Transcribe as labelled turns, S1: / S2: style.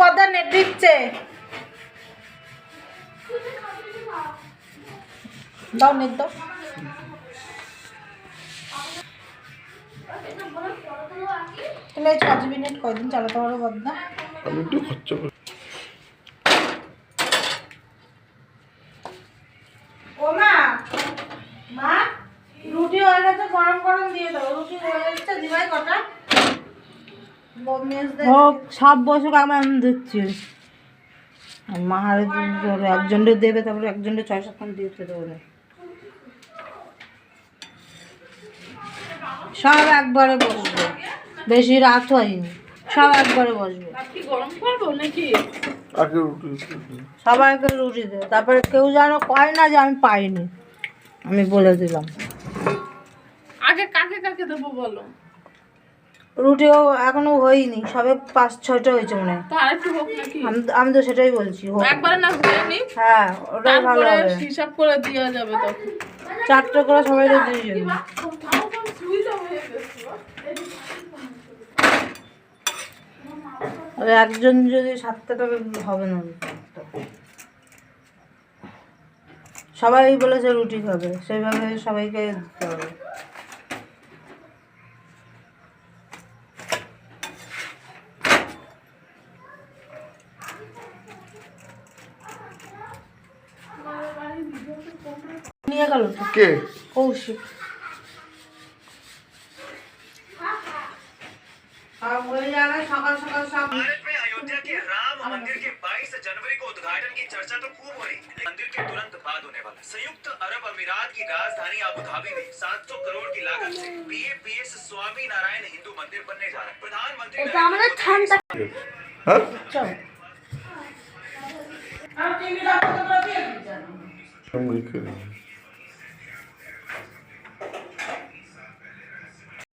S1: বদ্দা net দিচ্ছে, দাও net দাও। তুমি এই 6 GB নেট কয়দিন চালাতে পারো বদ্দা?
S2: আমি একটু খরচা করি।
S1: ও মা, মা রুটি হয়ে গেছে, গরম গরম দিয়ে দাও। রুটি হয়ে গেছে, দিবাই কটা হোক সব বসুক, আমি দিচ্ছি। মার একজনকে দেবে, তারপরে একজনকে 6-7 দিতে দেবে। সব একবারে বসবে, বেশি রাত হয়নি, সব একবারে বসবে। সবাইকে রুটি দেবে, তারপরে কেউ যেন কয় না যে আমি পাইনি, আমি বলে দিলাম।
S3: আগে কাকে কাকে দেবো বলো?
S1: রুটিও এখনো হয়নি, সবে 5-6টা হয়েছে মনে হয়। আমি তো সেটাই বলছি,
S3: একবারে না হয়নি।
S1: হ্যাঁ, ওটাই ভালো হবে।
S3: হিসাব করে দেওয়া যাবে তখন
S1: 4টা করে সবাইকে দিয়ে যাবে। একজন যদি 7টা তবে হবে না। সবাই বলেছে রুটি খাবে, সেইভাবে সবাইকে দিতে হবে। নিয়ে গেল তো
S2: কে?
S1: কৌশিক। सकाल सकाल
S4: भारत में अयोध्या के राम मंदिर के 22 जनवरी को उद्घाटन की चर्चा तो खूब हो रही है। मंदिर के तुरंत बाद होने वाला संयुक्त अरब अमीरात की राजधानी अबू धाबी में 700 करोड़ की लागत से बीएपीएस स्वामी नारायण हिंदू मंदिर बनने जा रहा है। प्रधानमंत्री
S2: हम नहीं करेंगे।